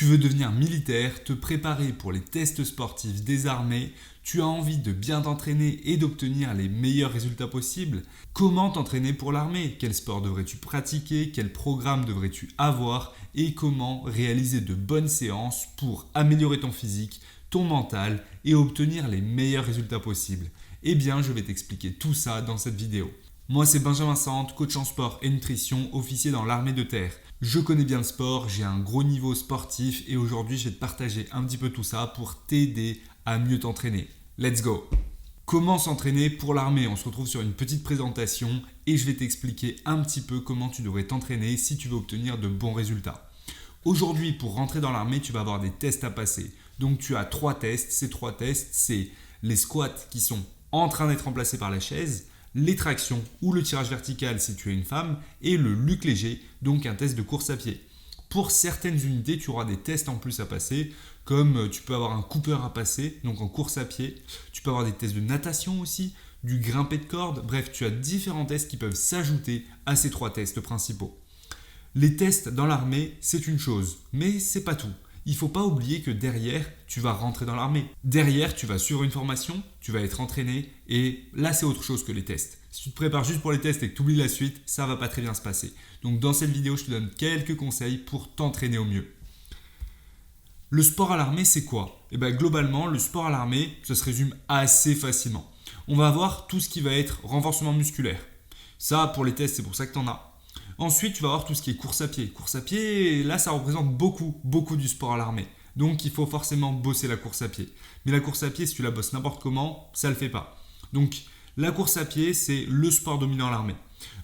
Tu veux devenir militaire, te préparer pour les tests sportifs des armées, tu as envie de bien t'entraîner et d'obtenir les meilleurs résultats possibles. Comment t'entraîner pour l'armée? Quel sport devrais-tu pratiquer? Quel programme devrais-tu avoir? Et comment réaliser de bonnes séances pour améliorer ton physique, ton mental et obtenir les meilleurs résultats possibles? Eh bien, je vais t'expliquer tout ça dans cette vidéo. Moi, c'est Benjamin Sante, coach en sport et nutrition, officier dans l'armée de terre. Je connais bien le sport, j'ai un gros niveau sportif et aujourd'hui, je vais te partager un petit peu tout ça pour t'aider à mieux t'entraîner. Let's go! Comment s'entraîner pour l'armée? On se retrouve sur une petite présentation et je vais t'expliquer un petit peu comment tu devrais t'entraîner si tu veux obtenir de bons résultats. Aujourd'hui, pour rentrer dans l'armée, tu vas avoir des tests à passer. Donc, tu as 3 tests. Ces 3 tests, c'est les squats qui sont en train d'être remplacés par la chaise, les tractions ou le tirage vertical si tu es une femme et le luc léger, donc un test de course à pied. Pour certaines unités, tu auras des tests en plus à passer, comme tu peux avoir un Cooper à passer, donc en course à pied. Tu peux avoir des tests de natation aussi, du grimpé de corde. Bref, tu as différents tests qui peuvent s'ajouter à ces 3 tests principaux. Les tests dans l'armée, c'est une chose, mais c'est pas tout. Il ne faut pas oublier que derrière, tu vas rentrer dans l'armée. Derrière, tu vas suivre une formation, tu vas être entraîné et là, c'est autre chose que les tests. Si tu te prépares juste pour les tests et que tu oublies la suite, ça ne va pas très bien se passer. Donc dans cette vidéo, je te donne quelques conseils pour t'entraîner au mieux. Le sport à l'armée, c'est quoi? Eh bien, globalement, le sport à l'armée, ça se résume assez facilement. On va avoir tout ce qui va être renforcement musculaire. Ça, pour les tests, c'est pour ça que tu en as. Ensuite, tu vas avoir tout ce qui est course à pied. Course à pied, là, ça représente beaucoup du sport à l'armée. Donc, il faut forcément bosser la course à pied. Mais la course à pied, si tu la bosses n'importe comment, ça ne le fait pas. Donc, la course à pied, c'est le sport dominant à l'armée.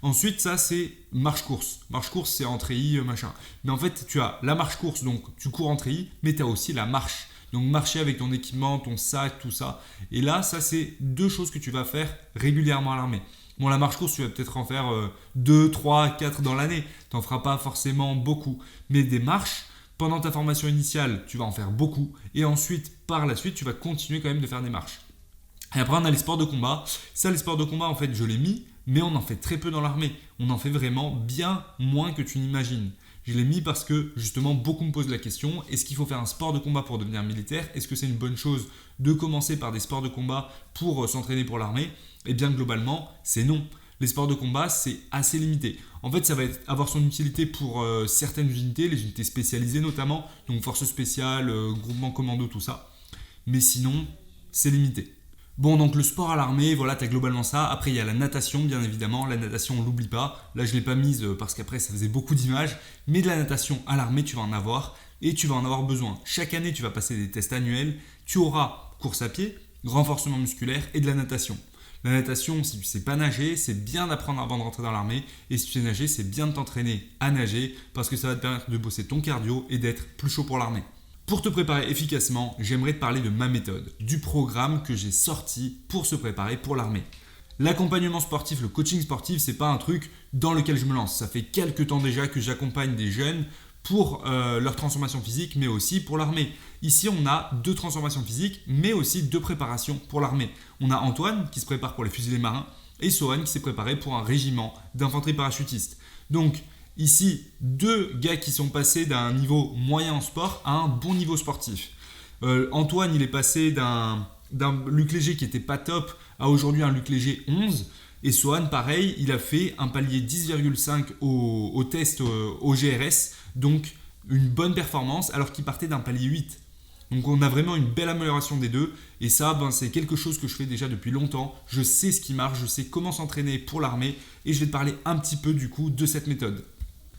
Ensuite, ça, c'est marche-course. Marche-course, c'est en treillis, machin. Mais en fait, tu as la marche-course, donc tu cours en treillis, mais tu as aussi la marche. Donc, marcher avec ton équipement, ton sac, tout ça. Et là, ça, c'est 2 choses que tu vas faire régulièrement à l'armée. Bon, la marche-course, tu vas peut-être en faire 2, 3, 4 dans l'année. Tu n'en feras pas forcément beaucoup. Mais des marches, pendant ta formation initiale, tu vas en faire beaucoup. Et ensuite, par la suite, tu vas continuer quand même de faire des marches. Et après, on a les sports de combat. Ça, les sports de combat, en fait, je l'ai mis, mais on en fait très peu dans l'armée. On en fait vraiment bien moins que tu n'imagines. Je l'ai mis parce que, justement, beaucoup me posent la question, est-ce qu'il faut faire un sport de combat pour devenir militaire? Est-ce que c'est une bonne chose de commencer par des sports de combat pour s'entraîner pour l'armée? Eh bien, globalement, c'est non. Les sports de combat, c'est assez limité. En fait, ça va avoir son utilité pour certaines unités, les unités spécialisées notamment, donc forces spéciales, groupement commando, tout ça. Mais sinon, c'est limité. Bon, donc le sport à l'armée, voilà, tu as globalement ça. Après, il y a la natation, bien évidemment. La natation, on ne l'oublie pas. Là, je ne l'ai pas mise parce qu'après, ça faisait beaucoup d'images. Mais de la natation à l'armée, tu vas en avoir et tu vas en avoir besoin. Chaque année, tu vas passer des tests annuels. Tu auras course à pied, renforcement musculaire et de la natation. La natation, si tu ne sais pas nager, c'est bien d'apprendre avant de rentrer dans l'armée. Et si tu sais nager, c'est bien de t'entraîner à nager parce que ça va te permettre de bosser ton cardio et d'être plus chaud pour l'armée. Pour te préparer efficacement, j'aimerais te parler de ma méthode, du programme que j'ai sorti pour se préparer pour l'armée. L'accompagnement sportif, le coaching sportif, c'est pas un truc dans lequel je me lance. Ça fait quelques temps déjà que j'accompagne des jeunes pour leur transformation physique, mais aussi pour l'armée. Ici, on a 2 transformations physiques, mais aussi 2 préparations pour l'armée. On a Antoine qui se prépare pour les fusiliers marins et Sohan qui s'est préparé pour un régiment d'infanterie parachutiste. Donc, ici, 2 gars qui sont passés d'un niveau moyen en sport à un bon niveau sportif. Antoine, il est passé d'un luc léger qui n'était pas top à aujourd'hui un luc léger 11. Et Sohan, pareil, il a fait un palier 10,5 au test au GRS. Donc, une bonne performance alors qu'il partait d'un palier 8. Donc, on a vraiment une belle amélioration des 2. Et ça, c'est quelque chose que je fais déjà depuis longtemps. Je sais ce qui marche, je sais comment s'entraîner pour l'armée. Et je vais te parler un petit peu du coup de cette méthode.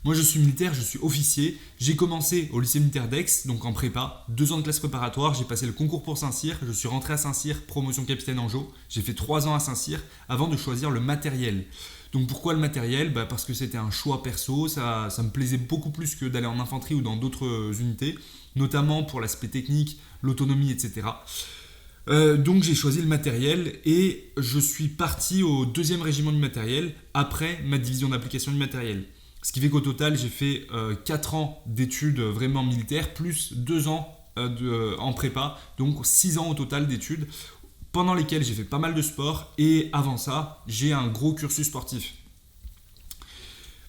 Moi, je suis militaire, je suis officier. J'ai commencé au lycée militaire d'Aix, donc en prépa. 2 ans de classe préparatoire. J'ai passé le concours pour Saint-Cyr. Je suis rentré à Saint-Cyr, promotion capitaine en JO. J'ai fait 3 ans à Saint-Cyr avant de choisir le matériel. Donc pourquoi le matériel? Parce que c'était un choix perso. Ça me plaisait beaucoup plus que d'aller en infanterie ou dans d'autres unités, notamment pour l'aspect technique, l'autonomie, etc. Donc j'ai choisi le matériel et je suis parti au 2e régiment du matériel après ma division d'application du matériel. Ce qui fait qu'au total, j'ai fait 4 ans d'études vraiment militaires, plus 2 ans en prépa, donc 6 ans au total d'études, pendant lesquels j'ai fait pas mal de sport et avant ça, j'ai un gros cursus sportif.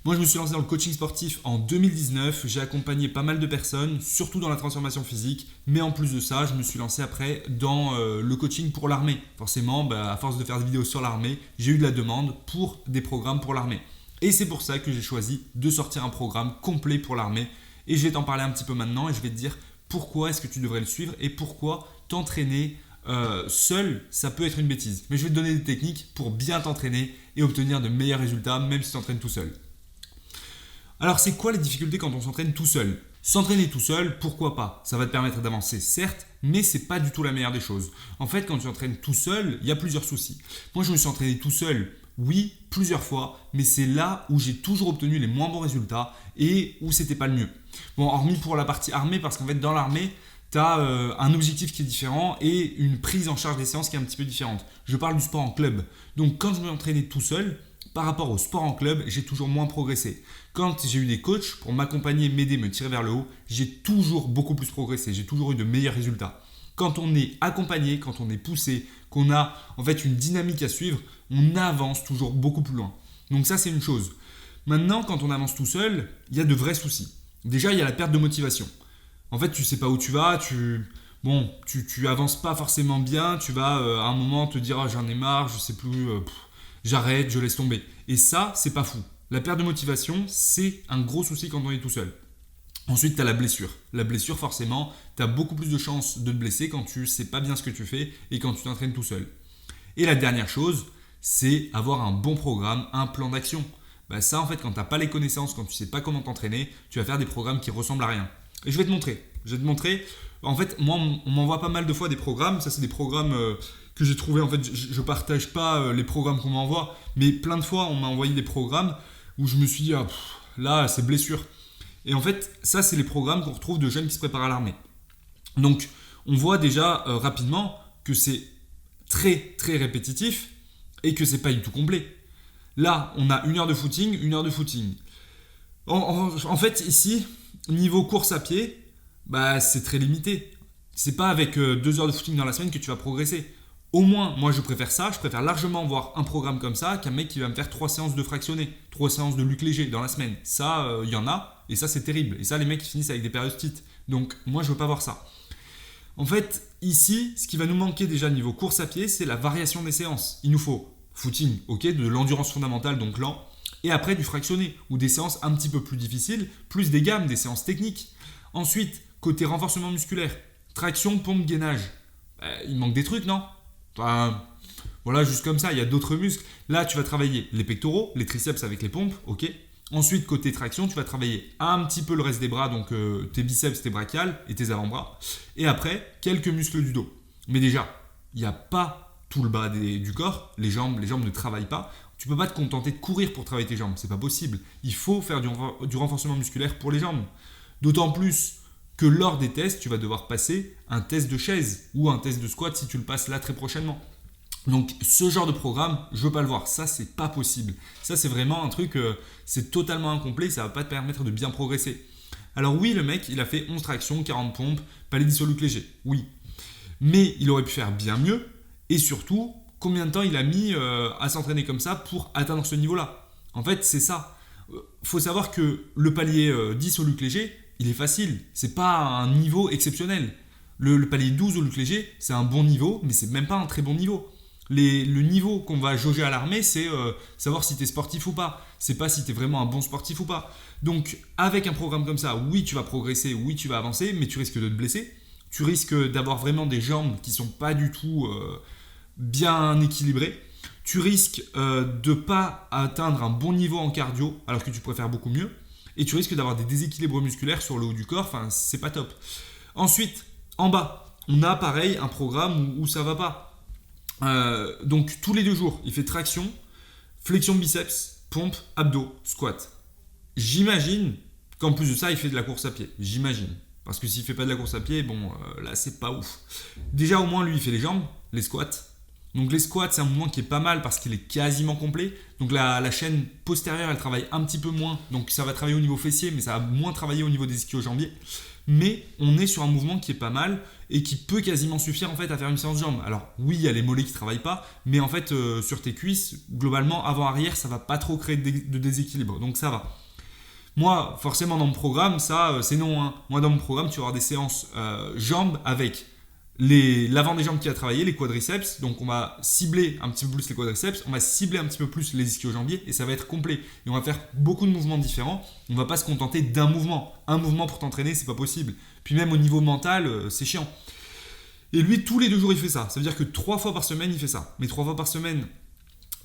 Moi, je me suis lancé dans le coaching sportif en 2019. J'ai accompagné pas mal de personnes, surtout dans la transformation physique. Mais en plus de ça, je me suis lancé après dans le coaching pour l'armée. Forcément, à force de faire des vidéos sur l'armée, j'ai eu de la demande pour des programmes pour l'armée. Et c'est pour ça que j'ai choisi de sortir un programme complet pour l'armée. Et je vais t'en parler un petit peu maintenant et je vais te dire pourquoi est-ce que tu devrais le suivre et pourquoi t'entraîner seul, ça peut être une bêtise. Mais je vais te donner des techniques pour bien t'entraîner et obtenir de meilleurs résultats, même si tu t'entraînes tout seul. Alors, c'est quoi les difficultés quand on s'entraîne tout seul ? S'entraîner tout seul, pourquoi pas ? Ça va te permettre d'avancer, certes, mais c'est pas du tout la meilleure des choses. En fait, quand tu t'entraînes tout seul, il y a plusieurs soucis. Moi, je me suis entraîné tout seul, oui, plusieurs fois, mais c'est là où j'ai toujours obtenu les moins bons résultats et où c'était pas le mieux. Bon, hormis pour la partie armée, parce qu'en fait, dans l'armée, tu as un objectif qui est différent et une prise en charge des séances qui est un petit peu différente. Je parle du sport en club. Donc, quand je me entraînais tout seul, par rapport au sport en club, j'ai toujours moins progressé. Quand j'ai eu des coachs pour m'accompagner, m'aider, me tirer vers le haut, j'ai toujours beaucoup plus progressé. J'ai toujours eu de meilleurs résultats. Quand on est accompagné, quand on est poussé, qu'on a en fait une dynamique à suivre, on avance toujours beaucoup plus loin. Donc ça, c'est une chose. Maintenant, quand on avance tout seul, il y a de vrais soucis. Déjà, il y a la perte de motivation. En fait, tu sais pas où tu vas, tu avances pas forcément bien, tu vas à un moment te dire j'en ai marre, je sais plus, j'arrête, je laisse tomber. Et ça, c'est pas fou. La perte de motivation, c'est un gros souci quand on est tout seul. Ensuite, tu as la blessure. La blessure, forcément, tu as beaucoup plus de chances de te blesser quand tu sais pas bien ce que tu fais et quand tu t'entraînes tout seul. Et la dernière chose, c'est avoir un bon programme, un plan d'action. Ça, en fait, quand tu n'as pas les connaissances, quand tu sais pas comment t'entraîner, tu vas faire des programmes qui ressemblent à rien. Et je vais te montrer. En fait, moi, on m'envoie pas mal de fois des programmes. Ça, c'est des programmes que j'ai trouvés. En fait, je partage pas les programmes qu'on m'envoie. Mais plein de fois, on m'a envoyé des programmes où je me suis dit, là, c'est blessure. Et en fait, ça, c'est les programmes qu'on retrouve de jeunes qui se préparent à l'armée. Donc, on voit déjà rapidement que c'est très, très répétitif et que c'est pas du tout complet. Là, on a 1 heure de footing. En fait, ici, niveau course à pied, c'est très limité. C'est pas avec 2 heures de footing dans la semaine que tu vas progresser. Au moins, moi je préfère ça, je préfère largement voir un programme comme ça qu'un mec qui va me faire 3 séances de fractionné, 3 séances de luc léger dans la semaine. Ça, il y en a, et ça c'est terrible. Et ça, les mecs ils finissent avec des périostites. Donc moi je veux pas voir ça. En fait, ici, ce qui va nous manquer déjà niveau course à pied, c'est la variation des séances. Il nous faut footing, ok, de l'endurance fondamentale, donc lent, et après du fractionné, ou des séances un petit peu plus difficiles, plus des gammes, des séances techniques. Ensuite, côté renforcement musculaire, traction, pompe, gainage. Il manque des trucs, non ? Voilà, juste comme ça, il y a d'autres muscles. Là, tu vas travailler les pectoraux, les triceps avec les pompes, ok. Ensuite, côté traction, tu vas travailler un petit peu le reste des bras, donc tes biceps, tes brachiales et tes avant-bras. Et après, quelques muscles du dos. Mais déjà, il n'y a pas tout le bas du corps, les jambes ne travaillent pas. Tu ne peux pas te contenter de courir pour travailler tes jambes, c'est pas possible. Il faut faire du renforcement musculaire pour les jambes. D'autant plus que lors des tests, tu vas devoir passer un test de chaise ou un test de squat si tu le passes là très prochainement. Donc ce genre de programme, je veux pas le voir, ça c'est pas possible. Ça c'est vraiment un truc, c'est totalement incomplet, ça va pas te permettre de bien progresser. Alors oui, le mec, il a fait 11 tractions, 40 pompes, palais dissoluque léger, oui. Mais il aurait pu faire bien mieux, et surtout, combien de temps il a mis à s'entraîner comme ça pour atteindre ce niveau-là ? En fait, c'est ça. Faut savoir que le palier 10 au luc léger, il est facile, c'est pas un niveau exceptionnel. Le palier 12 au luc léger, c'est un bon niveau, mais c'est même pas un très bon niveau. Le niveau qu'on va jauger à l'armée, c'est savoir si tu es sportif ou pas. C'est pas si tu es vraiment un bon sportif ou pas. Donc, avec un programme comme ça, oui, tu vas progresser, oui, tu vas avancer, mais tu risques de te blesser. Tu risques d'avoir vraiment des jambes qui sont pas du tout bien équilibrées. Tu risques de pas atteindre un bon niveau en cardio, alors que tu préfères beaucoup mieux. Et tu risques d'avoir des déséquilibres musculaires sur le haut du corps. Enfin, c'est pas top. Ensuite, en bas, on a pareil un programme où ça va pas. Donc tous les 2 jours, il fait traction, flexion biceps, pompe, abdos, squat. J'imagine qu'en plus de ça, il fait de la course à pied. J'imagine. Parce que s'il fait pas de la course à pied, là c'est pas ouf. Déjà au moins lui il fait les jambes, les squats. Donc les squats c'est un mouvement qui est pas mal parce qu'il est quasiment complet. Donc la chaîne postérieure elle travaille un petit peu moins. Donc ça va travailler au niveau fessier mais ça va moins travailler au niveau des ischio-jambiers. Mais on est sur un mouvement qui est pas mal et qui peut quasiment suffire en fait à faire une séance de jambes. Alors oui, il y a les mollets qui travaillent pas, mais en fait sur tes cuisses, globalement avant-arrière, ça va pas trop créer de déséquilibre, donc ça va. Moi, forcément, dans mon programme, ça, c'est non. Hein. Moi, dans mon programme, tu vas avoir des séances jambes avec l'avant des jambes qui a travaillé, les quadriceps. Donc, on va cibler un petit peu plus les quadriceps, on va cibler un petit peu plus les ischio-jambiers et ça va être complet. Et on va faire beaucoup de mouvements différents. On ne va pas se contenter d'un mouvement. Un mouvement pour t'entraîner, c'est pas possible. Puis même au niveau mental, c'est chiant. Et lui, tous les 2 jours, il fait ça. Ça veut dire que 3 fois par semaine, il fait ça. Mais 3 fois par semaine,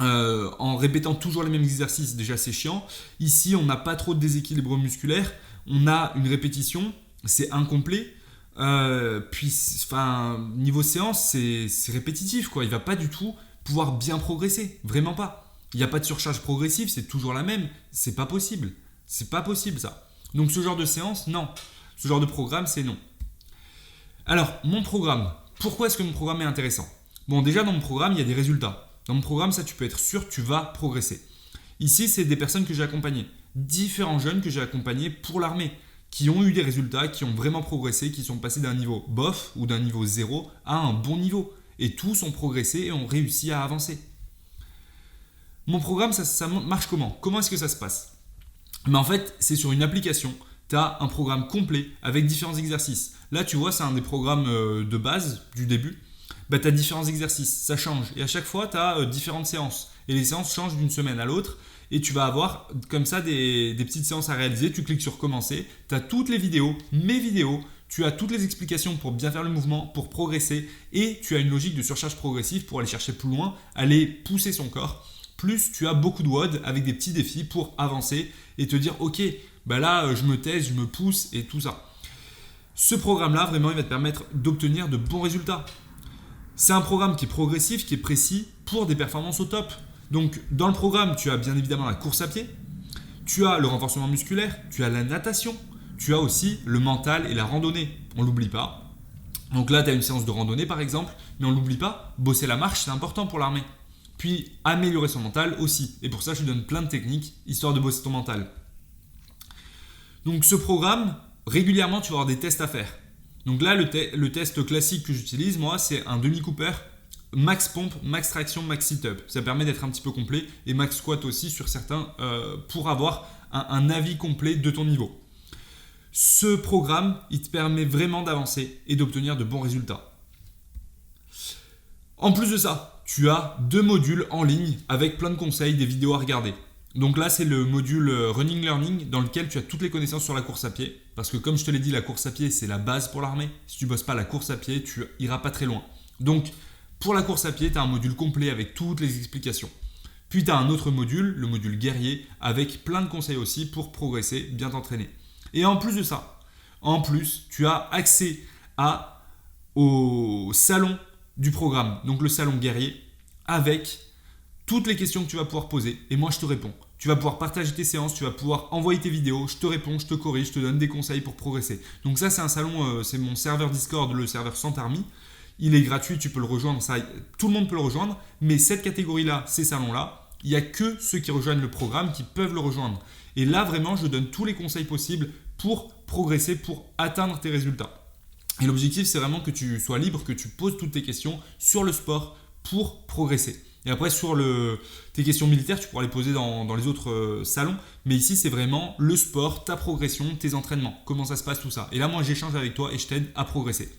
en répétant toujours les mêmes exercices, déjà c'est chiant. Ici, on n'a pas trop de déséquilibre musculaire. On a une répétition, c'est incomplet. Niveau séance, c'est répétitif, quoi. Il va pas du tout pouvoir bien progresser, vraiment pas. Il n'y a pas de surcharge progressive, c'est toujours la même. C'est pas possible. C'est pas possible ça. Donc ce genre de séance, non. Ce genre de programme, c'est non. Alors, mon programme. Pourquoi est-ce que mon programme est intéressant ? Bon, déjà dans mon programme, il y a des résultats. Dans mon programme, ça, tu peux être sûr que tu vas progresser. Ici, c'est des personnes que j'ai accompagnées. Différents jeunes que j'ai accompagnés pour l'armée, qui ont eu des résultats, qui ont vraiment progressé, qui sont passés d'un niveau bof ou d'un niveau 0 à un bon niveau. Et tous ont progressé et ont réussi à avancer. Mon programme, ça marche comment ? Comment est-ce que ça se passe ? Mais en fait, c'est sur une application. Tu as un programme complet avec différents exercices. Là, tu vois, c'est un des programmes de base du début. Tu as différents exercices, ça change. Et à chaque fois, tu as différentes séances. Et les séances changent d'une semaine à l'autre. Et tu vas avoir comme ça des petites séances à réaliser. Tu cliques sur commencer. Tu as toutes les vidéos, mes vidéos. Tu as toutes les explications pour bien faire le mouvement, pour progresser. Et tu as une logique de surcharge progressive pour aller chercher plus loin, aller pousser son corps. Plus tu as beaucoup de WOD avec des petits défis pour avancer et te dire ok, là je me teste, je me pousse et tout ça. Ce programme-là, vraiment, il va te permettre d'obtenir de bons résultats. C'est un programme qui est progressif, qui est précis pour des performances au top. Donc, dans le programme, tu as bien évidemment la course à pied, tu as le renforcement musculaire, tu as la natation, tu as aussi le mental et la randonnée. On ne l'oublie pas. Donc là, tu as une séance de randonnée par exemple, mais on ne l'oublie pas, bosser la marche, c'est important pour l'armée. Puis, améliorer son mental aussi. Et pour ça, je te donne plein de techniques, histoire de bosser ton mental. Donc, ce programme, régulièrement, tu vas avoir des tests à faire. Donc là, le test classique que j'utilise, moi, c'est un demi-cooper, max pompe, max traction, max sit-up. Ça permet d'être un petit peu complet et max squat aussi sur certains pour avoir un avis complet de ton niveau. Ce programme, il te permet vraiment d'avancer et d'obtenir de bons résultats. En plus de ça, tu as 2 modules en ligne avec plein de conseils, des vidéos à regarder. Donc là, c'est le module Running Learning dans lequel tu as toutes les connaissances sur la course à pied. Parce que comme je te l'ai dit, la course à pied, c'est la base pour l'armée. Si tu ne bosses pas la course à pied, tu iras pas très loin. Donc, pour la course à pied, tu as un module complet avec toutes les explications. Puis, tu as un autre module, le module guerrier, avec plein de conseils aussi pour progresser, bien t'entraîner. Et en plus de ça, tu as accès au salon du programme, donc le salon guerrier, avec toutes les questions que tu vas pouvoir poser. Et moi, je te réponds. Tu vas pouvoir partager tes séances, tu vas pouvoir envoyer tes vidéos, je te réponds, je te corrige, je te donne des conseils pour progresser. Donc ça, c'est un salon, c'est mon serveur Discord, le serveur Santarmi. Il est gratuit, tu peux le rejoindre, ça, tout le monde peut le rejoindre. Mais cette catégorie-là, ces salons-là, il n'y a que ceux qui rejoignent le programme qui peuvent le rejoindre. Et là, vraiment, je donne tous les conseils possibles pour progresser, pour atteindre tes résultats. Et l'objectif, c'est vraiment que tu sois libre, que tu poses toutes tes questions sur le sport pour progresser. Et après, sur tes questions militaires, tu pourras les poser dans les autres salons. Mais ici, c'est vraiment le sport, ta progression, tes entraînements. Comment ça se passe, tout ça. Et là, moi, j'échange avec toi et je t'aide à progresser.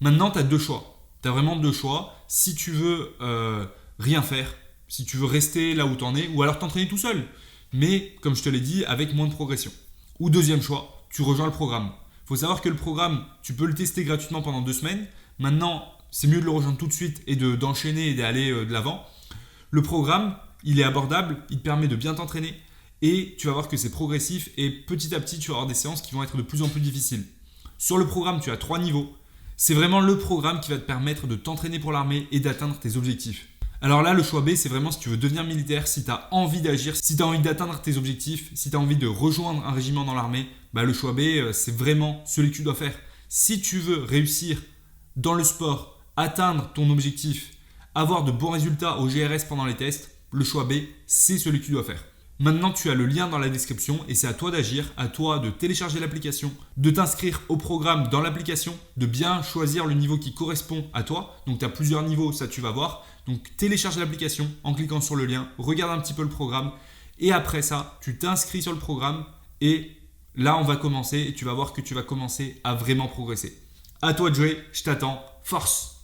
Maintenant, tu as 2 choix. Tu as vraiment 2 choix. Si tu veux rien faire, si tu veux rester là où tu en es, ou alors t'entraîner tout seul. Mais, comme je te l'ai dit, avec moins de progression. Ou deuxième choix, tu rejoins le programme. Il faut savoir que le programme, tu peux le tester gratuitement pendant 2 semaines. Maintenant, c'est mieux de le rejoindre tout de suite et d'enchaîner et d'aller de l'avant. Le programme, il est abordable, il te permet de bien t'entraîner et tu vas voir que c'est progressif et petit à petit, tu vas avoir des séances qui vont être de plus en plus difficiles. Sur le programme, tu as 3 niveaux. C'est vraiment le programme qui va te permettre de t'entraîner pour l'armée et d'atteindre tes objectifs. Alors là, le choix B, c'est vraiment si tu veux devenir militaire, si tu as envie d'agir, si tu as envie d'atteindre tes objectifs, si tu as envie de rejoindre un régiment dans l'armée, le choix B, c'est vraiment celui que tu dois faire. Si tu veux réussir dans le sport, atteindre ton objectif, avoir de bons résultats au GRS pendant les tests, le choix B, c'est celui que tu dois faire. Maintenant, tu as le lien dans la description et c'est à toi d'agir, à toi de télécharger l'application, de t'inscrire au programme dans l'application, de bien choisir le niveau qui correspond à toi. Donc, tu as plusieurs niveaux, ça tu vas voir. Donc, télécharge l'application en cliquant sur le lien, regarde un petit peu le programme Et après ça, tu t'inscris sur le programme et là, on va commencer et tu vas voir que tu vas commencer à vraiment progresser. À toi de jouer, je t'attends, force!